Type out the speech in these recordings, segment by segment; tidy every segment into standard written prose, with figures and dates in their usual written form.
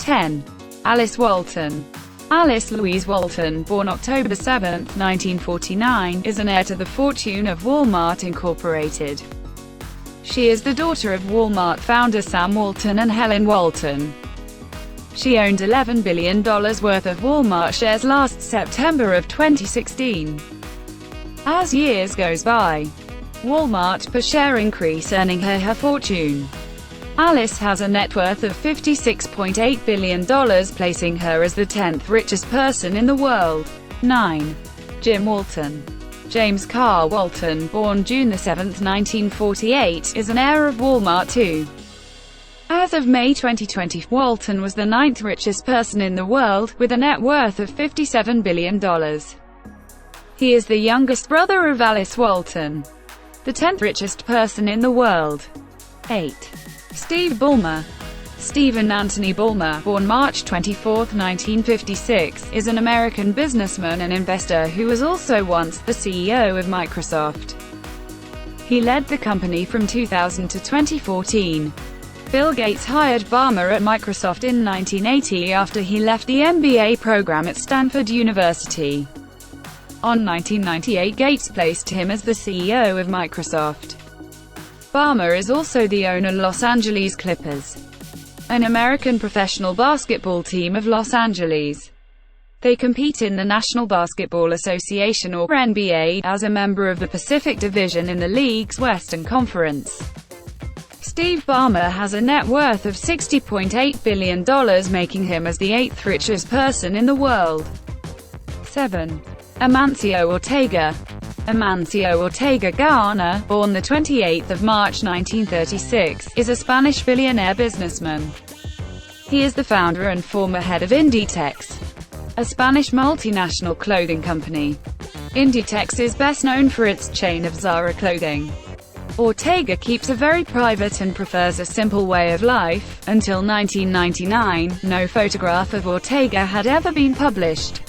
10. Alice Walton. Alice Louise Walton, born October 7, 1949, is an heir to the fortune of Walmart Incorporated. She is the daughter of Walmart founder Sam Walton and Helen Walton. She owned $11 billion worth of Walmart shares last September of 2016. As years goes by, Walmart per share increase, earning her fortune. Alice has a net worth of $56.8 billion, placing her as the 10th richest person in the world. 9. Jim Walton. James Carr Walton, born June 7, 1948, is an heir of Walmart too. As of May 2020, Walton was the 9th richest person in the world, with a net worth of $57 billion. He is the youngest brother of Alice Walton, the 10th richest person in the world. 8. Steve Ballmer. Stephen Anthony Ballmer, born March 24, 1956, is an American businessman and investor who was also once the CEO of Microsoft. He led the company from 2000 to 2014. Bill Gates hired Ballmer at Microsoft in 1980 after he left the MBA program at Stanford University. On 1998, Gates placed him as the CEO of Microsoft. Ballmer is also the owner of Los Angeles Clippers, an American professional basketball team of Los Angeles. They compete in the National Basketball Association or NBA, as a member of the Pacific Division in the league's Western Conference. Steve Ballmer has a net worth of $60.8 billion, making him as the 8th richest person in the world. 7. Amancio Ortega. Amancio Ortega Garner, born the 28th of March 1936, is a Spanish billionaire businessman. He is the founder and former head of Inditex, a Spanish multinational clothing company. Inditex is best known for its chain of Zara clothing. Ortega keeps a very private and prefers a simple way of life. Until 1999, no photograph of Ortega had ever been published.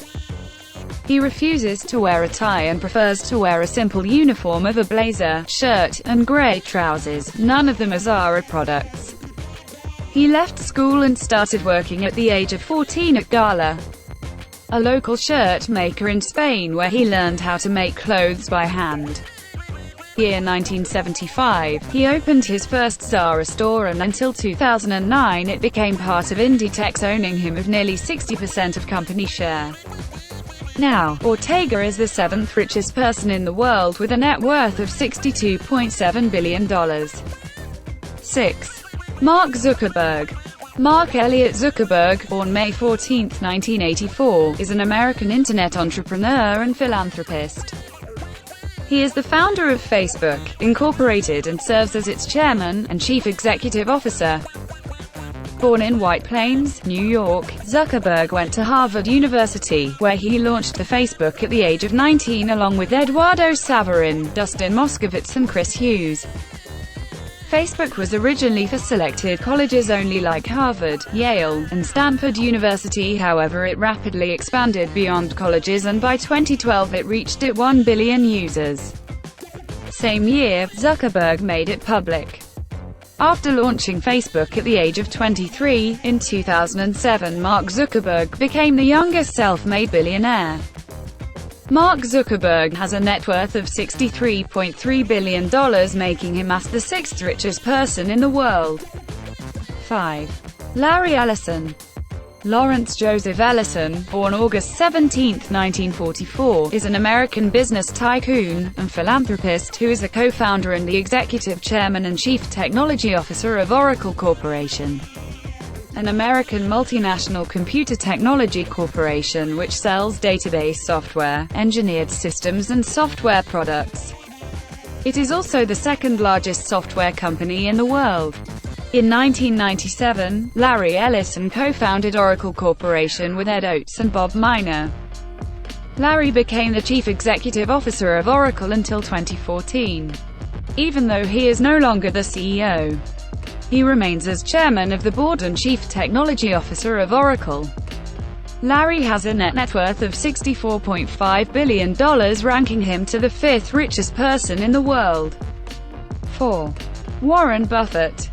He refuses to wear a tie and prefers to wear a simple uniform of a blazer, shirt, and gray trousers, none of them are Zara products. He left school and started working at the age of 14 at Gala, a local shirt maker in Spain where he learned how to make clothes by hand. Year 1975, he opened his first Zara store, and until 2009 it became part of Inditex, owning him of nearly 60% of company share. Now, Ortega is the 7th richest person in the world with a net worth of $62.7 billion. 6. Mark Zuckerberg. Mark Elliott Zuckerberg, born May 14, 1984, is an American internet entrepreneur and philanthropist. He is the founder of Facebook, Incorporated, and serves as its chairman and chief executive officer. Born in White Plains, New York, Zuckerberg went to Harvard University, where he launched the Facebook at the age of 19 along with Eduardo Saverin, Dustin Moskovitz and Chris Hughes. Facebook was originally for selected colleges only like Harvard, Yale, and Stanford University. However, it rapidly expanded beyond colleges, and by 2012 it reached 1 billion users. Same year, Zuckerberg made it public. After launching Facebook at the age of 23, in 2007 Mark Zuckerberg became the youngest self-made billionaire. Mark Zuckerberg has a net worth of $63.3 billion, making him as the 6th richest person in the world. 5. Larry Ellison. Lawrence Joseph Ellison, born August 17, 1944, is an American business tycoon and philanthropist who is a co-founder and the executive chairman and chief technology officer of Oracle Corporation, an American multinational computer technology corporation which sells database software, engineered systems and software products. It is also the second largest software company in the world. In 1997, Larry Ellison co-founded Oracle Corporation with Ed Oates and Bob Miner. Larry became the chief executive officer of Oracle until 2014. Even though he is no longer the CEO, he remains as chairman of the board and chief technology officer of Oracle. Larry has a net worth of $64.5 billion, ranking him to the 5th richest person in the world. 4. Warren Buffett.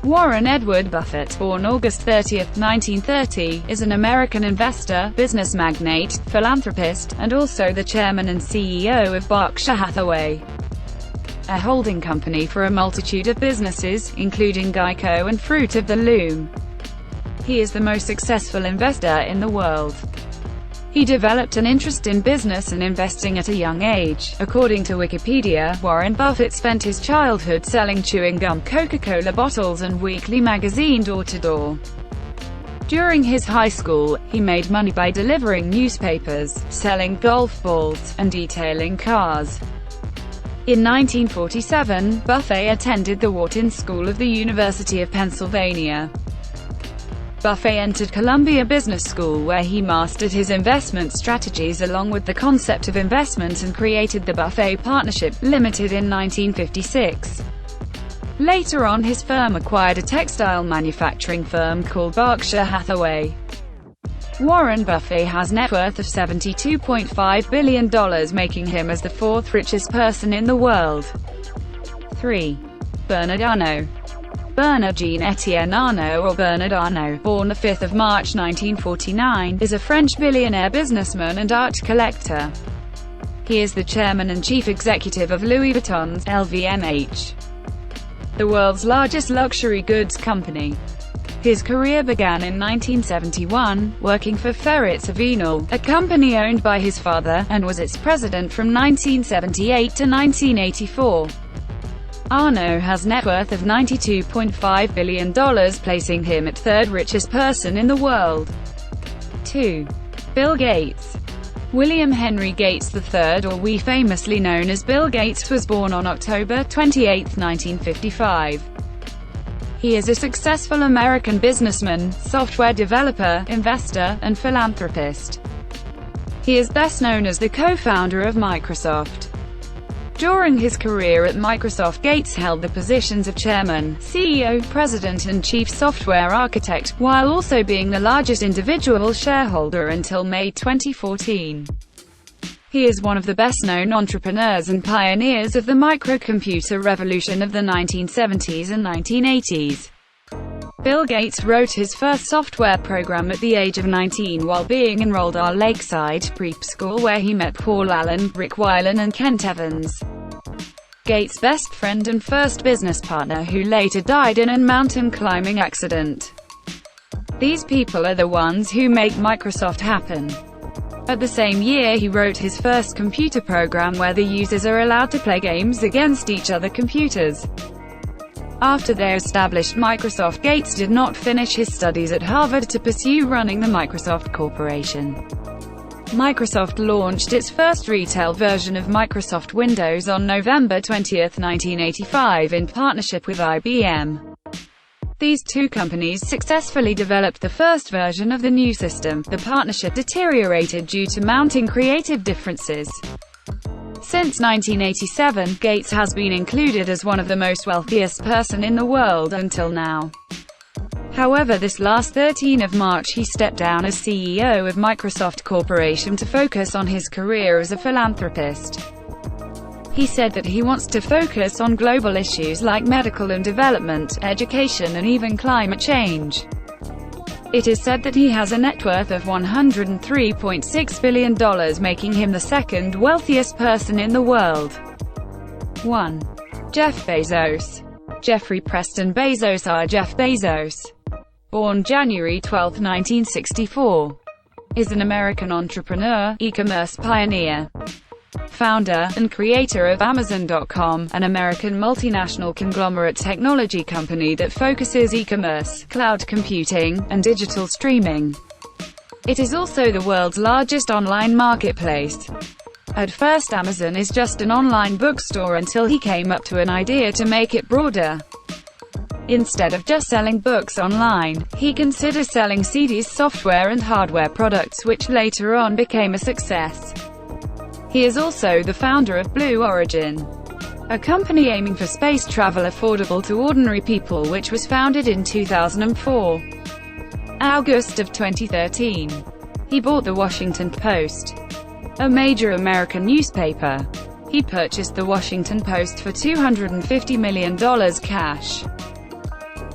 Warren Edward Buffett, born August 30, 1930, is an American investor, business magnate, philanthropist, and also the chairman and CEO of Berkshire Hathaway, a holding company for a multitude of businesses, including Geico and Fruit of the Loom. He is the most successful investor in the world. He developed an interest in business and investing at a young age. According to Wikipedia, Warren Buffett spent his childhood selling chewing gum, Coca-Cola bottles and weekly magazine door-to-door. During his high school, he made money by delivering newspapers, selling golf balls, and detailing cars. In 1947, Buffett attended the Wharton School of the University of Pennsylvania. Buffett entered Columbia Business School where he mastered his investment strategies along with the concept of investment and created the Buffett Partnership, Limited in 1956. Later on his firm acquired a textile manufacturing firm called Berkshire Hathaway. Warren Buffett has net worth of $72.5 billion, making him as the fourth richest person in the world. 3. Bernard Arnault. Bernard Jean-Etienne Arnault, or Bernard Arnault, born 5 March 1949, is a French billionaire businessman and art collector. He is the chairman and chief executive of Louis Vuitton's LVMH, the world's largest luxury goods company. His career began in 1971, working for Ferrets Savinal, a company owned by his father, and was its president from 1978 to 1984. Arnault has net worth of $92.5 billion, placing him at third richest person in the world. 2. Bill Gates. William Henry Gates III, or we famously known as Bill Gates, was born on October 28, 1955. He is a successful American businessman, software developer, investor, and philanthropist. He is best known as the co-founder of Microsoft. During his career at Microsoft, Gates held the positions of chairman, CEO, president and chief software architect, while also being the largest individual shareholder until May 2014. He is one of the best-known entrepreneurs and pioneers of the microcomputer revolution of the 1970s and 1980s. Bill Gates wrote his first software program at the age of 19 while being enrolled at Lakeside Prep School, where he met Paul Allen, Rick Weiland and Kent Evans, Gates' best friend and first business partner, who later died in a mountain climbing accident. These people are the ones who make Microsoft happen. At the same year he wrote his first computer program where the users are allowed to play games against each other computers. After they established Microsoft, Gates did not finish his studies at Harvard to pursue running the Microsoft Corporation. Microsoft launched its first retail version of Microsoft Windows on November 20, 1985 in partnership with IBM. These two companies successfully developed the first version of the new system. The partnership deteriorated due to mounting creative differences. Since 1987, Gates has been included as one of the most wealthiest person in the world until now. However, this last 13 of March he stepped down as CEO of Microsoft Corporation to focus on his career as a philanthropist. He said that he wants to focus on global issues like medical and development, education and even climate change. It is said that he has a net worth of $103.6 billion, making him the second wealthiest person in the world. 1. Jeff Bezos. Jeffrey Preston Bezos, or Jeff Bezos, born January 12, 1964, is an American entrepreneur, e-commerce pioneer, founder, and creator of Amazon.com, an American multinational conglomerate technology company that focuses e-commerce, cloud computing, and digital streaming. It is also the world's largest online marketplace. At first, Amazon is just an online bookstore until he came up to an idea to make it broader. Instead of just selling books online, he considered selling CDs, software and hardware products, which later on became a success. He is also the founder of Blue Origin, a company aiming for space travel affordable to ordinary people, which was founded in 2004. August of 2013. He bought the Washington Post, a major American newspaper. He purchased the Washington Post for $250 million cash.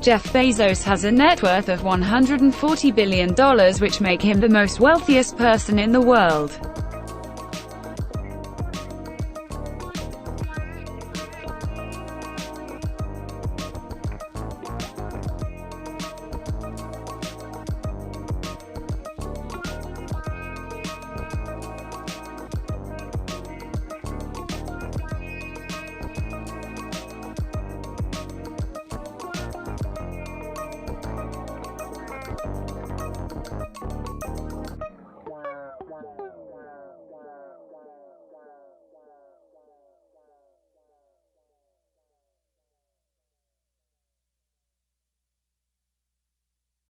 Jeff Bezos has a net worth of $140 billion, which make him the most wealthiest person in the world.